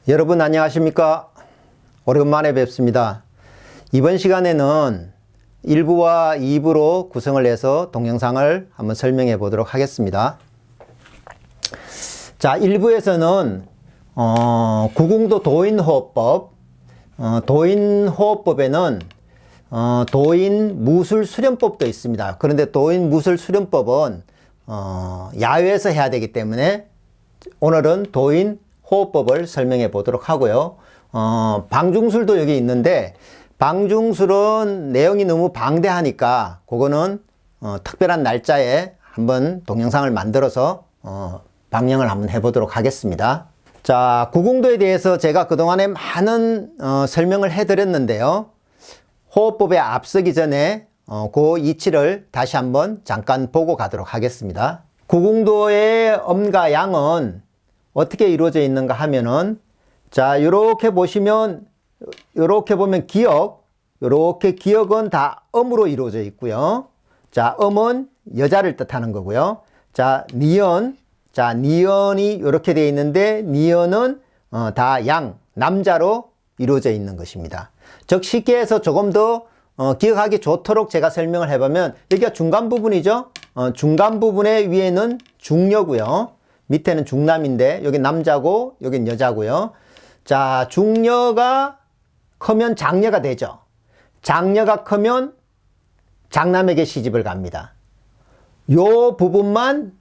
여러분 안녕하십니까? 오랜만에 뵙습니다. 이번 시간에는 1부와 2부로 구성을 해서 동영상을 한번 설명해 보도록 하겠습니다. 자, 1부에서는 구궁도 도인호흡법, 도인호흡법에는 도인무술수련법도 있습니다. 그런데 도인무술수련법은 야외에서 해야 되기 때문에 오늘은 도인호흡법을 설명해 보도록 하고요. 방중술도 여기 있는데 방중술은 내용이 너무 방대하니까 그거는 특별한 날짜에 한번 동영상을 만들어서 방영을 한번 해보도록 하겠습니다. 자, 구궁도에 대해서 제가 그동안에 많은 설명을 해드렸는데요. 호흡법에 앞서기 전에 그 이치를 다시 한번 잠깐 보고 가도록 하겠습니다. 구궁도의 음과 양은 어떻게 이루어져 있는가 하면은, 자, 요렇게 보시면, 요렇게 보면 기역, 요렇게 기역은 다 음으로 이루어져 있고요. 자, 음은 여자를 뜻하는 거고요. 자, 니은, 자, 니은이 요렇게 되어 있는데, 니은은 다 양, 남자로 이루어져 있는 것입니다. 즉, 쉽게 해서 조금 더 기억하기 좋도록 제가 설명을 해보면, 여기가 중간 부분이죠? 중간 부분의 위에는 중녀고요. 밑에는 중남인데, 여기 남자고, 여긴 여자고요. 자, 중녀가 크면 장녀가 되죠. 장녀가 크면 장남에게 시집을 갑니다. 요 부분만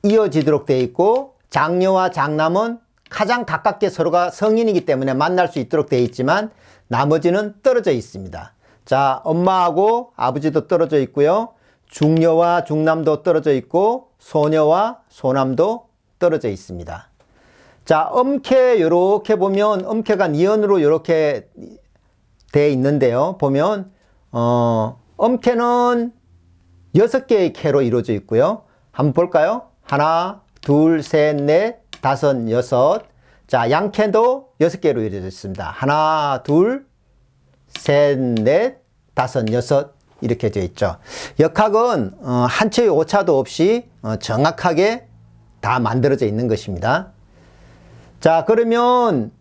이어지도록 되어 있고, 장녀와 장남은 가장 가깝게 서로가 성인이기 때문에 만날 수 있도록 되어 있지만, 나머지는 떨어져 있습니다. 자, 엄마하고 아버지도 떨어져 있고요. 중녀와 중남도 떨어져 있고, 소녀와 소남도 떨어져 있습니다. 자, 음캐 요렇게 보면 음캐가 니은으로 요렇게 되어 있는데요. 보면 음캐는 6개의 캐로 이루어져 있고요. 한번 볼까요? 하나, 둘, 셋, 넷, 다섯, 여섯. 자, 양캐도 6개로 이루어져 있습니다. 하나, 둘, 셋, 넷, 다섯, 여섯 이렇게 되어 있죠. 역학은 한치의 오차도 없이 정확하게 다 만들어져 있는 것입니다. 자, 그러면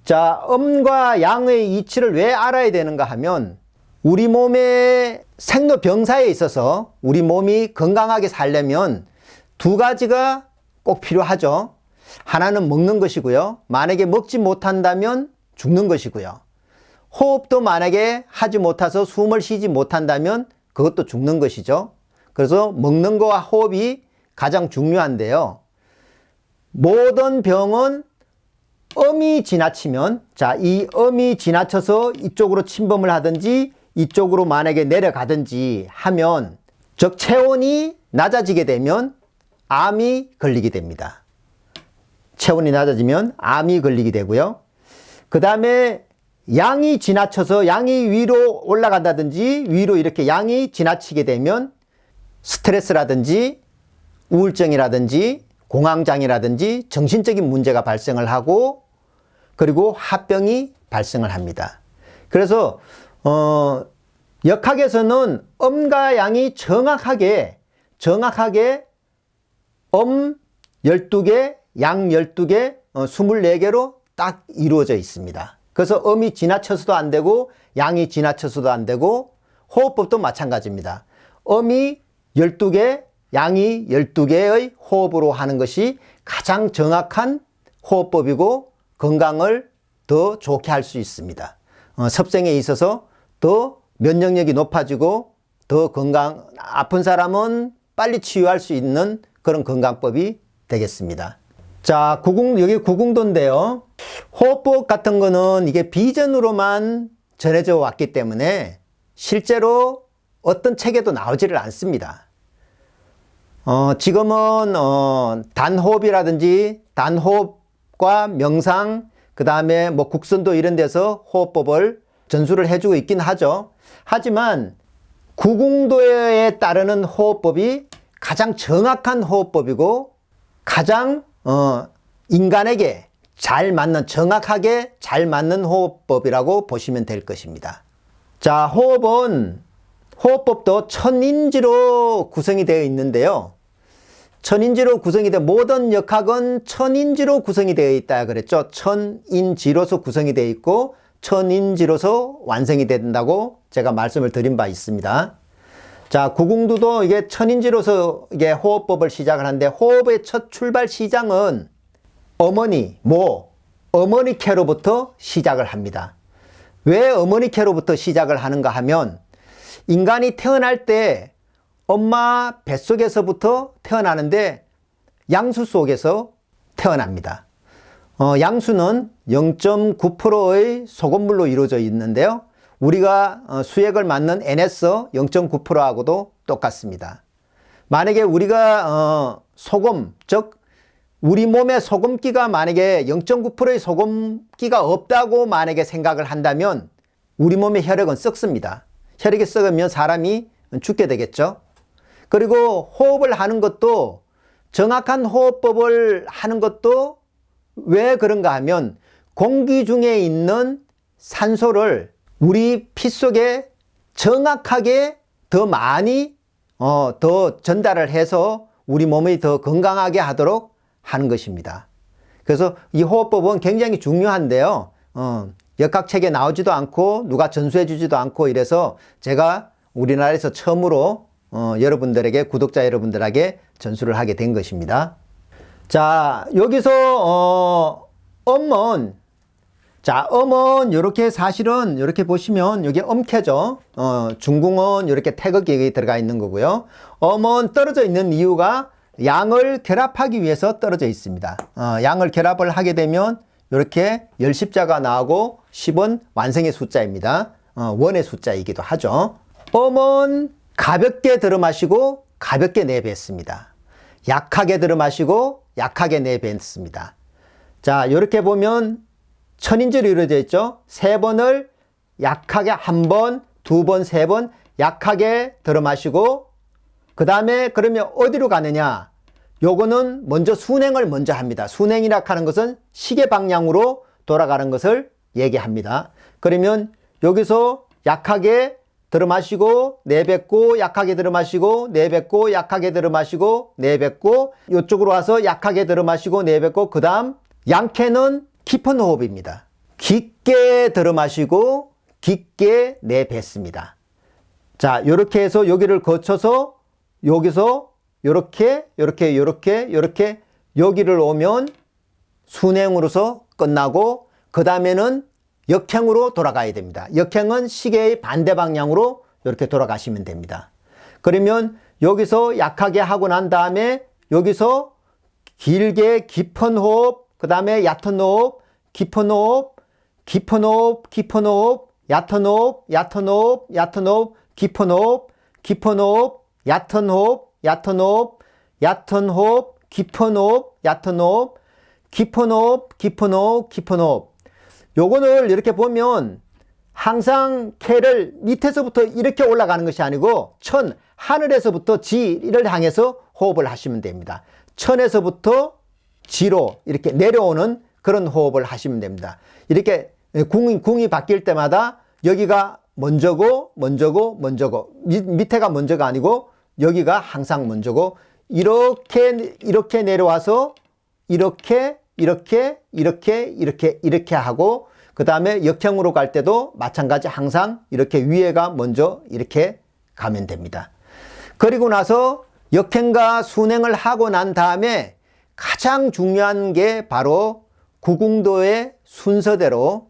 자, 음과 양의 이치를 왜 알아야 되는가 하면, 우리 몸의 생로병사에 있어서 우리 몸이 건강하게 살려면 두 가지가 꼭 필요하죠. 하나는 먹는 것이고요. 만약에 먹지 못한다면 죽는 것이고요. 호흡도 만약에 하지 못해서 숨을 쉬지 못한다면 그것도 죽는 것이죠. 그래서 먹는 거와 호흡이 가장 중요한데요. 모든 병은 음이 지나치면, 자, 이 음이 지나쳐서 이쪽으로 침범을 하든지 이쪽으로 만약에 내려가든지 하면, 즉 체온이 낮아지게 되면 암이 걸리게 됩니다. 체온이 낮아지면 암이 걸리게 되고요. 그 다음에 양이 지나쳐서 양이 위로 올라간다든지 위로 이렇게 양이 지나치게 되면 스트레스라든지 우울증이라든지 공황장애라든지 정신적인 문제가 발생을 하고, 그리고 합병이 발생을 합니다. 그래서 역학에서는 음과 양이 정확하게 음 12개, 양 12개, 24개로 딱 이루어져 있습니다. 그래서 음이 지나쳐서도 안 되고 양이 지나쳐서도 안 되고, 호흡법도 마찬가지입니다. 음이 12개, 양이 12개의 호흡으로 하는 것이 가장 정확한 호흡법이고 건강을 더 좋게 할 수 있습니다. 섭생에 있어서 더 면역력이 높아지고 더 아픈 사람은 빨리 치유할 수 있는 그런 건강법이 되겠습니다. 자, 여기 구궁도인데요. 호흡법 같은 거는 이게 비전으로만 전해져 왔기 때문에 실제로 어떤 책에도 나오지를 않습니다. 지금은 단호흡이라든지 단호흡과 명상, 그 다음에 뭐 국선도 이런 데서 호흡법을 전수를 해주고 있긴 하죠. 하지만 구궁도에 따르는 호흡법이 가장 정확한 호흡법이고 가장 인간에게 잘 맞는, 정확하게 잘 맞는 호흡법이라고 보시면 될 것입니다. 자, 호흡법도 천인지로 구성이 되어 있는데요. 천인지로 구성이 된 모든 역학은 천인지로 구성이 되어 있다 그랬죠. 천인지로서 구성이 되어 있고 천인지로서 완성이 된다고 제가 말씀을 드린 바 있습니다. 자, 구궁두도 이게 천인지로서 이게 호흡법을 시작을 하는데 호흡의 첫 출발 시장은 어머니, 어머니캐로부터 시작을 합니다. 왜 어머니캐로부터 시작을 하는가 하면 인간이 태어날 때 엄마 뱃속에서부터 태어나는데 양수 속에서 태어납니다. 양수는 0.9%의 소금물로 이루어져 있는데요. 우리가 수액을 맞는 NS 0.9%하고도 똑같습니다. 만약에 우리가 소금, 즉 우리 몸에 소금기가 만약에 0.9%의 소금기가 없다고 만약에 생각을 한다면 우리 몸의 혈액은 썩습니다. 혈액이 썩으면 사람이 죽게 되겠죠. 그리고 호흡을 하는 것도 정확한 호흡법을 하는 것도 왜 그런가 하면 공기 중에 있는 산소를 우리 피 속에 정확하게 더 많이 더 전달을 해서 우리 몸이 더 건강하게 하도록 하는 것입니다. 그래서 이 호흡법은 굉장히 중요한데요. 역학책에 나오지도 않고 누가 전수해 주지도 않고 이래서 제가 우리나라에서 처음으로 여러분들에게 구독자 여러분들에게 전수를 하게 된 것입니다. 자, 여기서 음은 이렇게 사실은 이렇게 보시면 여기 음캐죠. 중궁은 이렇게 태극이 들어가 있는 거고요. 음은 떨어져 있는 이유가 양을 결합하기 위해서 떨어져 있습니다. 양을 결합을 하게 되면 이렇게 열십자가 나오고 10은 완성의 숫자입니다. 원의 숫자이기도 하죠. 음은 가볍게 들어마시고 가볍게 내뱉습니다. 약하게 들어마시고 약하게 내뱉습니다. 자, 이렇게 보면 천인지로 이루어져 있죠. 세 번을 약하게 한 번, 두 번, 세 번 약하게 들어마시고 그 다음에 그러면 어디로 가느냐? 요거는 먼저 순행을 먼저 합니다. 순행이라 하는 것은 시계 방향으로 돌아가는 것을 얘기합니다. 그러면 여기서 약하게 들어마시고 내뱉고 약하게 들어마시고 내뱉고 약하게 들어마시고 내뱉고 이쪽으로 와서 약하게 들어마시고 내뱉고 그 다음 양캐는 깊은 호흡입니다. 깊게 들어마시고 깊게 내뱉습니다. 자, 이렇게 해서 여기를 거쳐서 여기서 이렇게 여기를 오면 순행으로서 끝나고 그 다음에는 역행으로 돌아가야 됩니다. 역행은 시계의 반대 방향으로 이렇게 돌아가시면 됩니다. 그러면 여기서 약하게 하고 난 다음에 여기서 길게 깊은 호흡, 그 다음에 얕은 호흡, 깊은 호흡, 깊은 호흡, 깊은 호흡, 얕은 호흡, 얕은 호흡, 얕은 호흡, 깊은 호흡, 깊은 호흡, 얕은 호흡, 얕은 호흡, 얕은 호흡, 깊은 호흡, 얕은 호흡, 깊은 호흡, 깊은 호흡, 깊은 호흡. 요거를 이렇게 보면 항상 캐를 밑에서부터 이렇게 올라가는 것이 아니고 하늘에서부터 지를 향해서 호흡을 하시면 됩니다. 천에서부터 지로 이렇게 내려오는 그런 호흡을 하시면 됩니다. 이렇게 궁이 바뀔 때마다 여기가 먼저고 밑에가 먼저가 아니고 여기가 항상 먼저고 이렇게 내려와서 이렇게 하고 그 다음에 역형으로 갈 때도 마찬가지 항상 이렇게 위에가 먼저 이렇게 가면 됩니다. 그리고 나서 역행과 순행을 하고 난 다음에 가장 중요한 게 바로 구궁도의 순서대로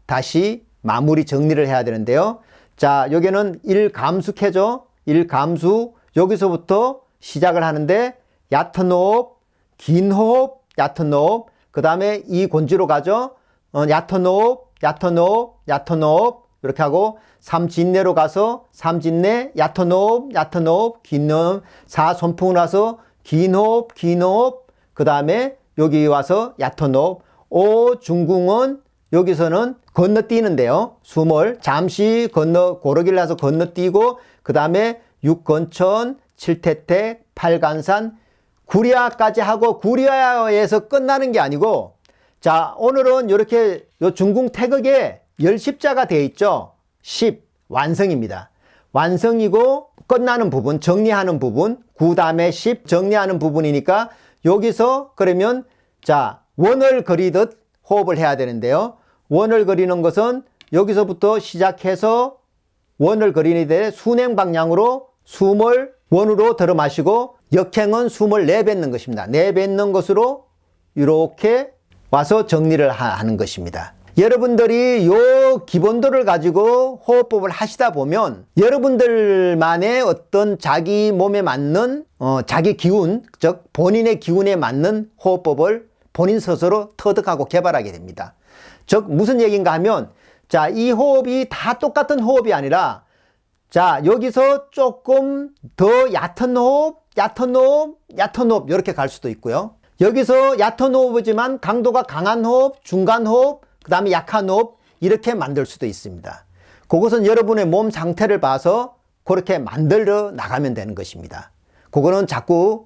다시 마무리 정리를 해야 되는데요. 자, 여기는 1감수캐죠. 1감수 여기서부터 시작을 하는데 얕은 호흡, 긴 호흡, 얕은 호흡, 그 다음에 이 곤지로 가죠. 얕은 호흡, 얕은 호흡, 얕은 호흡 이렇게 하고 3진내로 가서 3진내, 얕은 호흡, 얕은 호흡, 긴 호흡, 4손풍을 와서 긴 호흡, 그 다음에 여기 와서 얕은 호흡, 5중궁은 여기서는 건너뛰는데요. 숨을 잠시 고르기를 해서 건너뛰고 그 다음에 6건천, 7태택, 8간산, 구리아까지 하고 구리아에서 끝나는 게 아니고 자, 오늘은 이렇게 요 중궁 태극에 열십자가 되어 있죠. 10 완성입니다. 완성이고 끝나는 부분, 정리하는 부분, 9 다음에 10 정리하는 부분이니까 여기서 그러면 자, 원을 그리듯 호흡을 해야 되는데요. 원을 그리는 것은 여기서부터 시작해서 원을 그리는데 순행 방향으로 숨을 원으로 들어 마시고 역행은 숨을 내뱉는 것입니다. 내뱉는 것으로 이렇게 와서 정리를 하는 것입니다. 여러분들이 요 기본도를 가지고 호흡법을 하시다 보면 여러분들만의 어떤 자기 몸에 맞는 자기 기운, 즉 본인의 기운에 맞는 호흡법을 본인 스스로 터득하고 개발하게 됩니다. 즉 무슨 얘기인가 하면 자, 이 호흡이 다 똑같은 호흡이 아니라 자, 여기서 조금 더 얕은 호흡, 얕은 호흡, 얕은 호흡 이렇게 갈 수도 있고요. 여기서 얕은 호흡이지만 강도가 강한 호흡, 중간 호흡, 그 다음에 약한 호흡 이렇게 만들 수도 있습니다. 그것은 여러분의 몸 상태를 봐서 그렇게 만들어 나가면 되는 것입니다. 그거는 자꾸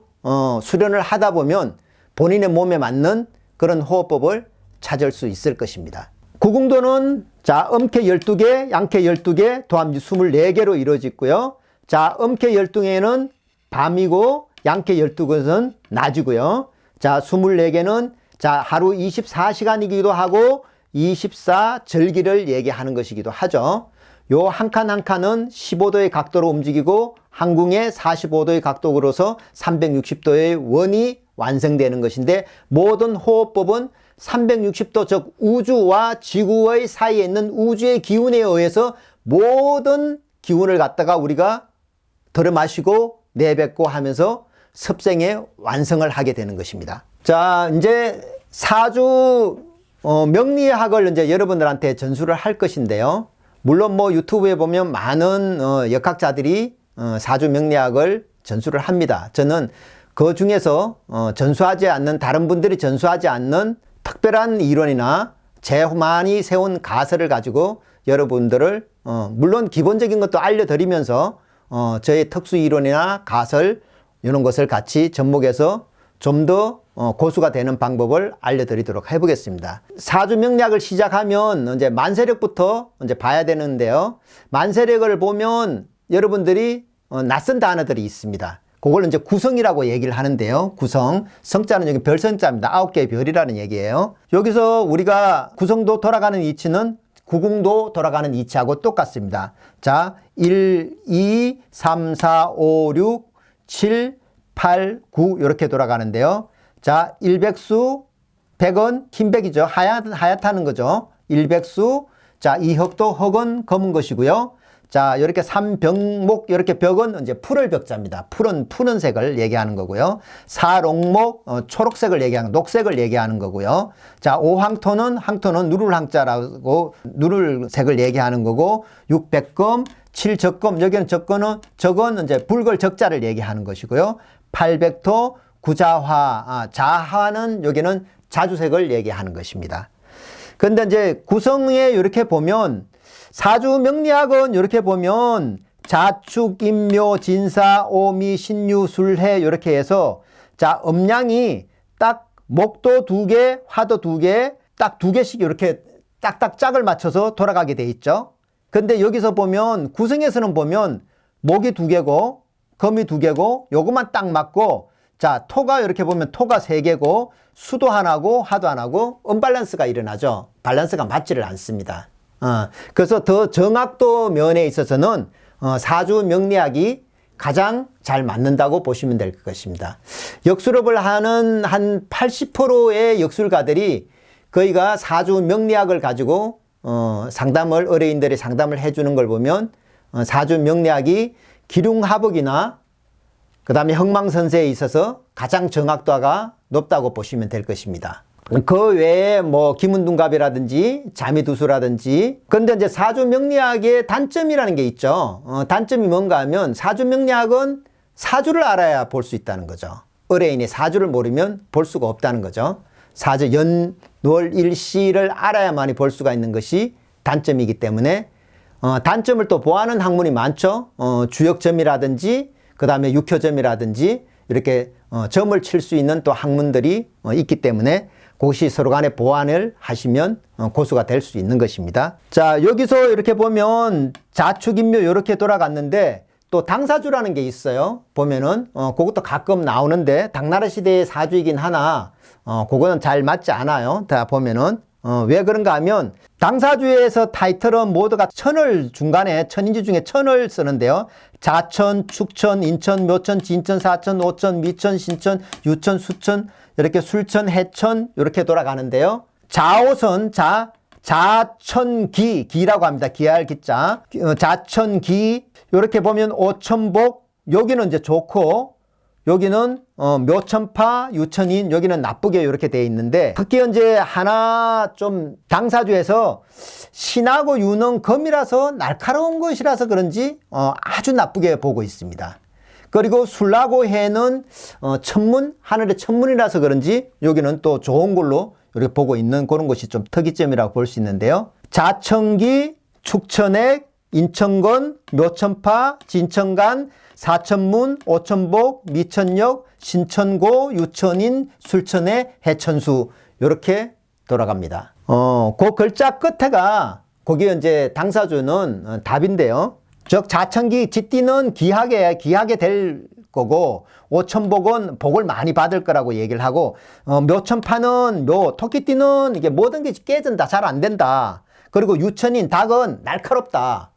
수련을 하다 보면 본인의 몸에 맞는 그런 호흡법을 찾을 수 있을 것입니다. 구궁도는 자, 음캐 12개, 양캐 12개, 도합 24개로 이루어지고요. 자, 음캐 12개는 밤이고 양캐 12개는 낮이고요. 자, 24개는 자, 하루 24시간이기도 하고 24절기를 얘기하는 것이기도 하죠. 요 한 칸 한 칸은 15도의 각도로 움직이고 항궁의 45도의 각도로서 360도의 원이 완성되는 것인데 모든 호흡법은 360도 즉 우주와 지구의 사이에 있는 우주의 기운에 의해서 모든 기운을 갖다가 우리가 들어 마시고 내뱉고 하면서 습생의 완성을 하게 되는 것입니다. 자, 이제 사주 명리학을 이제 여러분들한테 전수를 할 것인데요. 물론 뭐 유튜브에 보면 많은 역학자들이 사주 명리학을 전수를 합니다. 저는 그 중에서 전수하지 않는 다른 분들이 전수하지 않는 특별한 이론이나 제만이 세운 가설을 가지고 여러분들을 물론 기본적인 것도 알려드리면서 저의 특수 이론이나 가설 이런 것을 같이 접목해서 좀 더 고수가 되는 방법을 알려드리도록 해보겠습니다. 사주 명리학을 시작하면 이제 만세력부터 이제 봐야 되는데요. 만세력을 보면 여러분들이 낯선 단어들이 있습니다. 그걸 이제 구성이라고 얘기를 하는데요. 구성. 성자는 여기 별성자입니다. 9개의 별이라는 얘기예요. 여기서 우리가 구성도 돌아가는 위치는 구궁도 돌아가는 위치하고 똑같습니다. 자, 1, 2, 3, 4, 5, 6, 7, 8, 9 이렇게 돌아가는데요. 자, 일백수, 백은 흰백이죠. 하얗다는 거죠. 일백수. 자, 이흑도 흑은 검은 것이고요. 자, 이렇게 삼병목, 이렇게 벽은 이제 푸를 벽자입니다. 푸른 색을 얘기하는 거고요. 사롱목, 초록색을 얘기하는, 녹색을 얘기하는 거고요. 자, 오황토는, 항토는 누를 항자라고 누를 색을 얘기하는 거고, 육백금, 칠적금, 여기는 적은 이제 붉을 적자를 얘기하는 것이고요. 팔백토, 구자화, 자화는 여기는 자주색을 얘기하는 것입니다. 근데 이제 구성에 이렇게 보면 사주 명리학은 이렇게 보면 자축, 임묘, 진사, 오미, 신유, 술해 이렇게 해서 자, 음양이 딱 목도 2개, 화도 2개, 딱 2개씩 이렇게 딱딱 짝을 맞춰서 돌아가게 돼 있죠. 근데 여기서 보면 구성에서는 보면 목이 2개고 금이 2개고 요것만 딱 맞고 자, 토가 이렇게 보면 토가 3개고 수도 하나고 화도 하나고 언밸런스가 일어나죠. 밸런스가 맞지를 않습니다. 그래서 더 정확도 면에 있어서는 사주 명리학이 가장 잘 맞는다고 보시면 될 것입니다. 역술업을 하는 한 80%의 역술가들이 거의가 사주 명리학을 가지고 상담을 의뢰인들이 상담을 해주는 걸 보면 사주 명리학이 기륭합ok이나 그 다음에 흥망선세에 있어서 가장 정확도가 높다고 보시면 될 것입니다. 그 외에 뭐 기문둔갑이라든지 자미두수라든지 근데 이제 사주명리학의 단점이라는 게 있죠. 단점이 뭔가 하면 사주명리학은 사주를 알아야 볼 수 있다는 거죠. 의뢰인이 사주를 모르면 볼 수가 없다는 거죠. 사주 연월일시를 알아야만이 볼 수가 있는 것이 단점이기 때문에 단점을 또 보완하는 학문이 많죠. 주역점이라든지 그 다음에 육효점이라든지 이렇게 점을 칠 수 있는 또 학문들이 있기 때문에 그것이 서로 간에 보완을 하시면 고수가 될 수 있는 것입니다. 자, 여기서 이렇게 보면 자축인묘 이렇게 돌아갔는데 또 당사주라는 게 있어요. 보면은 그것도 가끔 나오는데 당나라 시대의 사주이긴 하나 그거는 잘 맞지 않아요. 다 보면은 왜 그런가 하면 당사주에서 타이틀은 모두가 천을 중간에 천인지 중에 천을 쓰는데요. 자천, 축천, 인천, 묘천, 진천, 사천, 오천, 미천, 신천, 유천, 수천 이렇게 술천, 해천 이렇게 돌아가는데요. 자오선 자천기 기라고 합니다. 기할 기자 자천기 이렇게 보면 오천복 여기는 이제 좋고 여기는 묘천파 유천인 여기는 나쁘게 이렇게 되어 있는데 특히 이제 하나 좀 당사주에서 신하고 유능 금이라서 날카로운 것이라서 그런지 아주 나쁘게 보고 있습니다. 그리고 술하고 해는 천문 하늘의 천문이라서 그런지 여기는 또 좋은 걸로 이렇게 보고 있는 그런 것이 좀 특이점이라고 볼 수 있는데요. 자천기, 축천액, 인천건, 묘천파, 진천간, 사천문, 오천복, 미천역, 신천고, 유천인, 술천의 해천수 이렇게 돌아갑니다. 그 글자 끝에가 거기에 이제 당사주는 답인데요. 즉 자천기 쥐띠는 귀하게 될 거고 오천복은 복을 많이 받을 거라고 얘기를 하고 묘천파는 토끼띠는 이게 모든 게 깨진다 잘 안 된다. 그리고 유천인 닭은 날카롭다.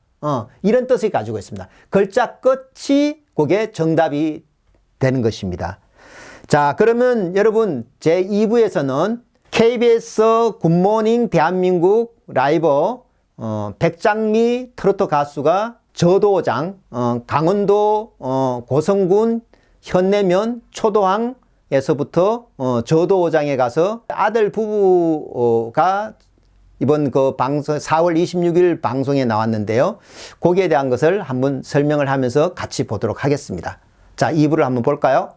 이런 뜻을 가지고 있습니다. 글자 끝이 그게 정답이 되는 것입니다. 자, 그러면 여러분 제 2부에서는 KBS 굿모닝 대한민국 라이브 백장미 트로트 가수가 저도장 강원도 고성군 현내면 초도항에서부터 저도장에 가서 아들 부부가 이번 그 방송 4월 26일 방송에 나왔는데요. 거기에 대한 것을 한번 설명을 하면서 같이 보도록 하겠습니다. 자, 2부를 한번 볼까요?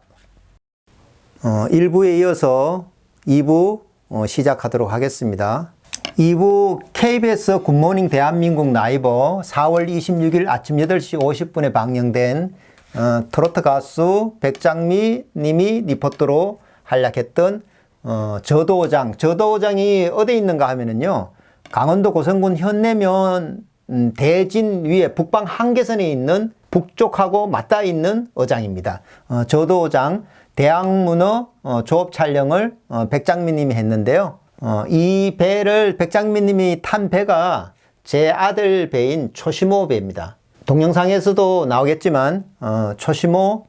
1부에 이어서 2부 시작하도록 하겠습니다. 2부 KBS 굿모닝 대한민국 라이브 4월 26일 아침 8시 50분에 방영된 트로트 가수 백장미 님이 리포터로 활약했던 저도장이 어디에 있는가 하면은요, 강원도 고성군 현내면 대진 위에 북방 한계선에 있는 북쪽하고 맞닿아 있는 어장입니다. 저도장 대학문어 조업 촬영을 백장미 님이 했는데요. 이 배를 백장미 님이 탄 배가 제 아들 배인 초시모 배입니다. 동영상에서도 나오겠지만 초시모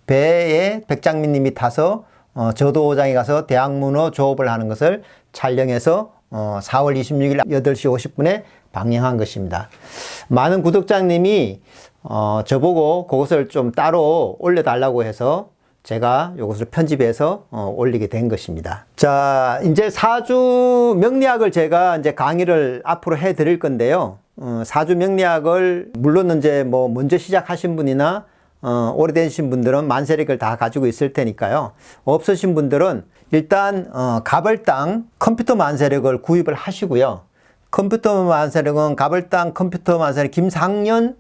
배에 백장미 님이 타서 저도장에 가서 대학문어 조업을 하는 것을 촬영해서 4월 26일 8시 50분에 방영한 것입니다. 많은 구독자님이 저보고 그것을 좀 따로 올려달라고 해서 제가 이것을 편집해서 올리게 된 것입니다. 자, 이제 사주 명리학을 제가 이제 강의를 앞으로 해 드릴 건데요. 사주 명리학을 물론 이제 뭐 먼저 시작하신 분이나 오래되신 분들은 만세력을 다 가지고 있을 테니까요. 없으신 분들은 일단 가벌당 컴퓨터 만세력을 구입을 하시고요. 컴퓨터 만세력은 가벌당 컴퓨터 만세력 김상년이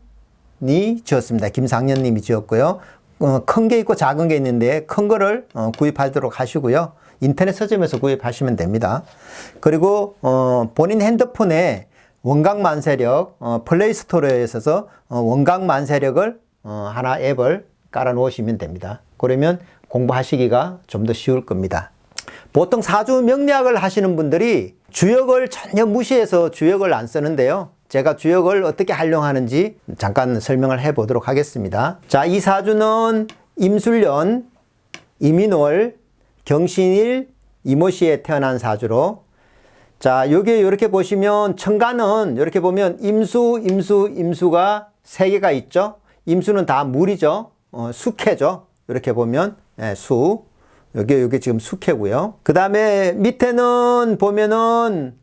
지었습니다. 김상년님이 지었고요. 큰 게 있고 작은 게 있는데 큰 거를 구입하도록 하시고요. 인터넷 서점에서 구입하시면 됩니다. 그리고 본인 핸드폰에 원광만세력 플레이스토어에 있어서 원광만세력을 하나 앱을 깔아 놓으시면 됩니다. 그러면 공부하시기가 좀 더 쉬울 겁니다. 보통 사주 명리학을 하시는 분들이 주역을 전혀 무시해서 주역을 안 쓰는데요. 제가 주역을 어떻게 활용하는지 잠깐 설명을 해 보도록 하겠습니다. 자, 이 사주는 임술년, 이민월, 경신일, 이모시에 태어난 사주로, 자, 여기 이렇게 보시면 천간은 이렇게 보면 임수가 3개가 있죠. 임수는 다 물이죠. 숙해죠. 이렇게 보면 수. 여기 지금 숙해고요. 그 다음에 밑에는 보면은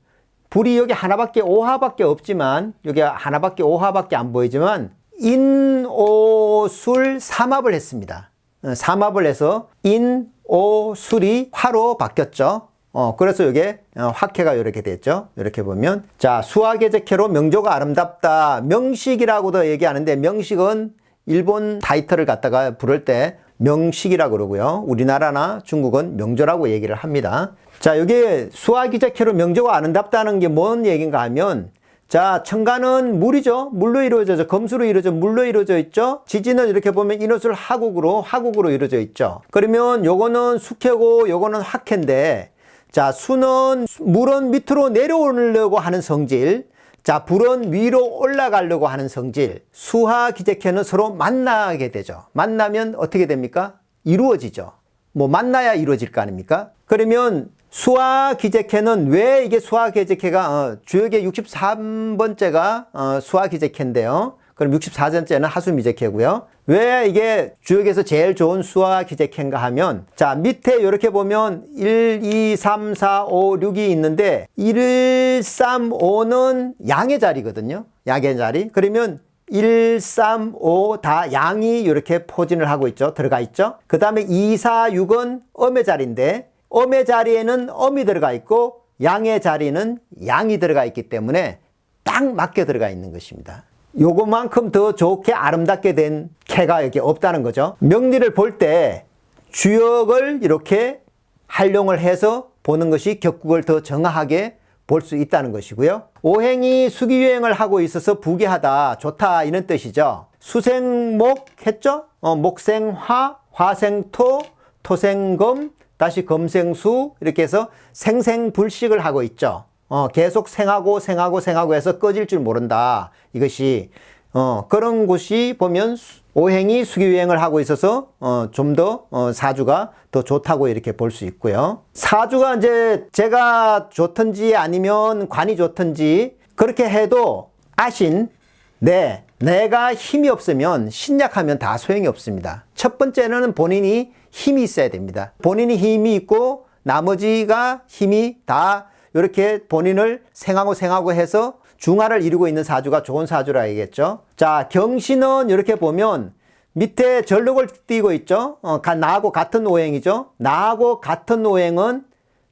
불이 여기 하나밖에 오화밖에 없지만 여기 하나밖에 오화밖에 안 보이지만 인오술 삼합을 했습니다. 삼합을 해서 인오술이 화로 바뀌었죠. 그래서 이게 화캐가 이렇게 됐죠. 이렇게 보면 자, 수학의 제캐로 명조가 아름답다. 명식이라고도 얘기하는데 명식은 일본 타이틀을 갖다가 부를 때 명식이라고 그러고요. 우리나라나 중국은 명조라고 얘기를 합니다. 자, 여기 수학의 제캐로 명조가 아름답다는 게 뭔 얘기인가 하면 자, 청간은 물이죠. 물로 이루어져서 검수로 이루어져 물로 이루어져 있죠. 지진은 이렇게 보면 인호술 하국으로 이루어져 있죠. 그러면 요거는 숙해고 요거는 화해인데, 자, 물은 밑으로 내려오려고 하는 성질, 자, 불은 위로 올라가려고 하는 성질. 수화 기재캐는 서로 만나게 되죠. 만나면 어떻게 됩니까? 이루어지죠. 뭐 만나야 이루어질 거 아닙니까? 그러면 수화 기재캐는 왜 이게 수화 기재캐가 주역의 63번째가 수화 기재캐인데요. 그럼 64번째는 하수 미재캐고요. 왜 이게 주역에서 제일 좋은 수화 기재캐인가 하면, 자, 밑에 이렇게 보면 1, 2, 3, 4, 5, 6이 있는데 1, 3, 5는 양의 자리거든요. 양의 자리. 그러면 1, 3, 5 다 양이 이렇게 포진을 하고 있죠. 들어가 있죠. 그 다음에 2, 4, 6은 음의 자리인데, 음의 자리에는 음이 들어가 있고 양의 자리는 양이 들어가 있기 때문에 딱 맞게 들어가 있는 것입니다. 요거만큼 더 좋게 아름답게 된 캐가 여기 없다는 거죠. 명리를 볼 때 주역을 이렇게 활용을 해서 보는 것이 격국을 더 정확하게 볼 수 있다는 것이고요. 오행이 수기유행을 하고 있어서 부귀하다, 좋다, 이런 뜻이죠. 수생목 했죠? 목생화, 화생토, 토생금, 다시 금생수, 이렇게 해서 생생불식을 하고 있죠. 계속 생하고 해서 꺼질 줄 모른다. 이것이, 그런 곳이 보면 오행이 수기유행을 하고 있어서, 좀 더, 사주가 더 좋다고 이렇게 볼 수 있고요. 사주가 이제 제가 좋든지 아니면 관이 좋든지 그렇게 해도 아신, 내가 힘이 없으면 신약하면 다 소용이 없습니다. 첫 번째는 본인이 힘이 있어야 됩니다. 본인이 힘이 있고 나머지가 힘이 다 이렇게 본인을 생하고 해서 중화를 이루고 있는 사주가 좋은 사주라 얘기했죠. 자, 경신은 이렇게 보면 밑에 전록을 띄고 있죠. 나하고 같은 오행이죠. 나하고 같은 오행은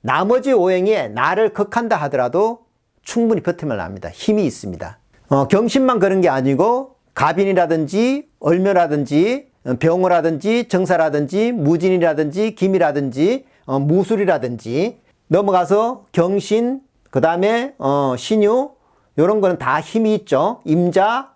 나머지 오행이 나를 극한다 하더라도 충분히 버티면 납니다. 힘이 있습니다. 경신만 그런 게 아니고 갑인이라든지 얼묘라든지 병호라든지 정사라든지 무진이라든지 김이라든지 무술이라든지 넘어가서 경신, 그 다음에 신유, 요런 거는 다 힘이 있죠. 임자,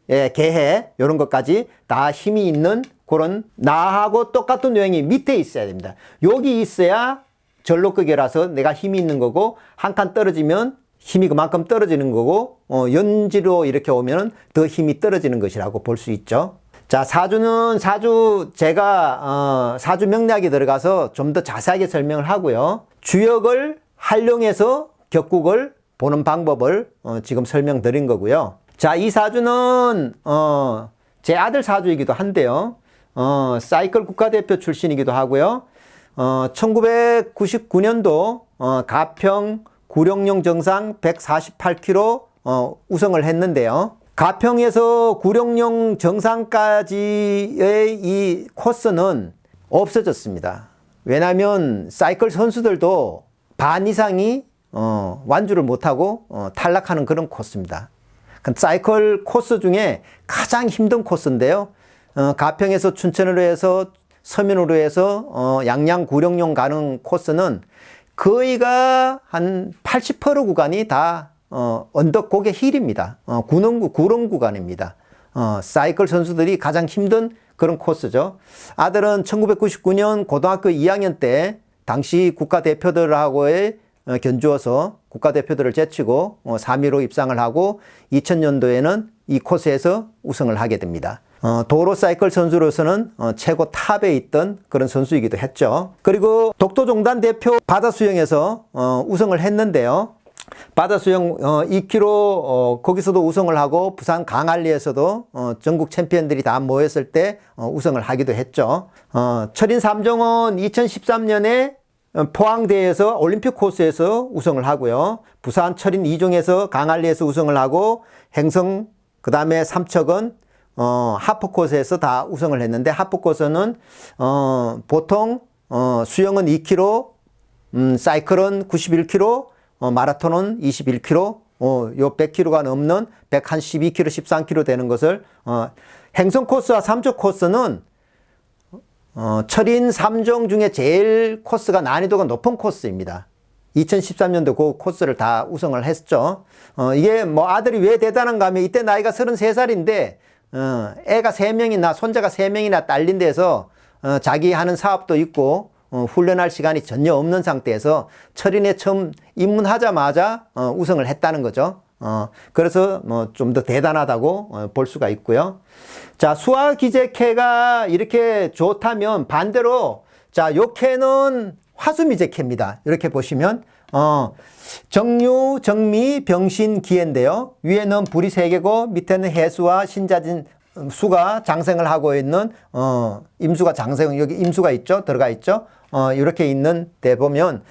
개해, 요런 것까지 다 힘이 있는 그런 나하고 똑같은 요행이 밑에 있어야 됩니다. 여기 있어야 전록극이라서 내가 힘이 있는 거고, 한 칸 떨어지면 힘이 그만큼 떨어지는 거고, 연지로 이렇게 오면 더 힘이 떨어지는 것이라고 볼 수 있죠. 자, 제가 사주 명리학에 들어가서 좀 더 자세하게 설명을 하고요. 주역을 활용해서 격국을 보는 방법을 지금 설명드린 거고요. 자, 이 사주는 제 아들 사주이기도 한데요. 사이클 국가대표 출신이기도 하고요. 1999년도 가평 구룡령 정상 148km 우승을 했는데요. 가평에서 구룡령 정상까지의 이 코스는 없어졌습니다. 왜냐하면 사이클 선수들도 반 이상이 완주를 못하고 탈락하는 그런 코스입니다. 사이클 코스 중에 가장 힘든 코스인데요. 가평에서 춘천으로 해서 서면으로 해서 양양 구룡령 가는 코스는 거의가 한 80% 구간이 다 언덕 고개 힐입니다. 구름 구간입니다. 사이클 선수들이 가장 힘든 그런 코스죠. 아들은 1999년 고등학교 2학년 때 당시 국가대표들하고의 견주어서 국가대표들을 제치고 3위로 입상을 하고 2000년도에는 이 코스에서 우승을 하게 됩니다. 도로 사이클 선수로서는 최고 탑에 있던 그런 선수이기도 했죠. 그리고 독도종단 대표 바다수영에서 우승을 했는데요. 바다수영 2km 거기서도 우승을 하고 부산 강안리에서도 전국 챔피언들이 다 모였을 때 우승을 하기도 했죠. 철인 3종은 2013년에 포항대에서 올림픽 코스에서 우승을 하고요. 부산 철인 2종에서 강안리에서 우승을 하고 행성 그 다음에 삼척은 하프 코스에서 다 우승을 했는데, 하프 코스는 보통 수영은 2km, 사이클은 91km, 마라톤은 21km, 요 100km가 넘는 112km, 13km 되는 것을 행성 코스와 삼척 코스는 철인 3종 중에 제일 코스가 난이도가 높은 코스입니다. 2013년도 그 코스를 다 우승을 했죠. 이게 뭐 아들이 왜 대단한가 하면 이때 나이가 33살인데 애가 3명이나 손자가 3명이나 딸린 데서 자기 하는 사업도 있고 훈련할 시간이 전혀 없는 상태에서 철인에 처음 입문하자마자 우승을 했다는 거죠. 그래서 뭐 좀 더 대단하다고 볼 수가 있고요. 자, 수화기재캐가 이렇게 좋다면 반대로 자, 요 캐는 화수미재캐입니다. 이렇게 보시면 정유, 정미, 병신, 기해인데요. 위에는 불이 3개고 밑에는 해수와 신자진 수가 장생을 하고 있는 임수가 장생, 여기 임수가 있죠. 들어가 있죠. 이렇게 있는 데 보면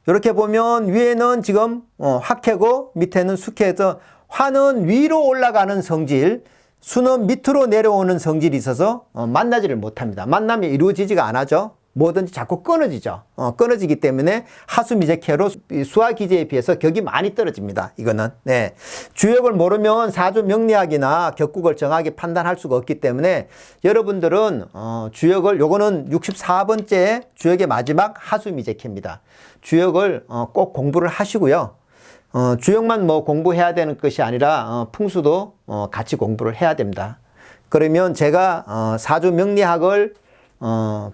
이렇게 보면 위에는 지금 화캐고 밑에는 수캐에서 화는 위로 올라가는 성질, 수는 밑으로 내려오는 성질이 있어서 만나지를 못합니다. 만남이 이루어지지가 않아죠. 뭐든지 자꾸 끊어지죠. 끊어지기 때문에 하수미재캐로 수화기재에 비해서 격이 많이 떨어집니다. 이거는. 네. 주역을 모르면 사주 명리학이나 격국을 정확히 판단할 수가 없기 때문에 여러분들은 주역을, 요거는 64번째 주역의 마지막 하수미재캐입니다. 주역을 꼭 공부를 하시고요. 주역만 뭐 공부해야 되는 것이 아니라 풍수도 같이 공부를 해야 됩니다. 그러면 제가 사주 명리학을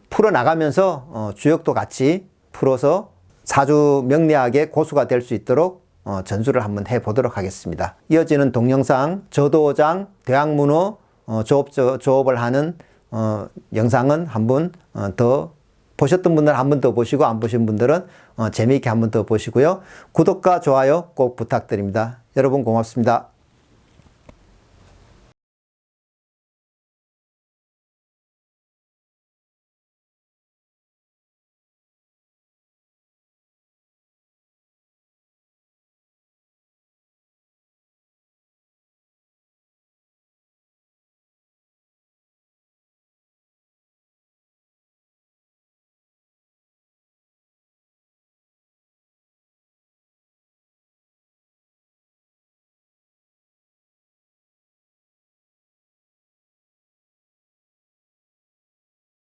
풀어나가면서 주역도 같이 풀어서 사주 명리학의 고수가 될 수 있도록 전수를 한번 해보도록 하겠습니다. 이어지는 동영상 저도장 대학문호 조업을 하는 영상은 한번 더 보셨던 분들은 한 번 더 보시고 안 보신 분들은 재미있게 한 번 더 보시고요. 구독과 좋아요 꼭 부탁드립니다. 여러분 고맙습니다.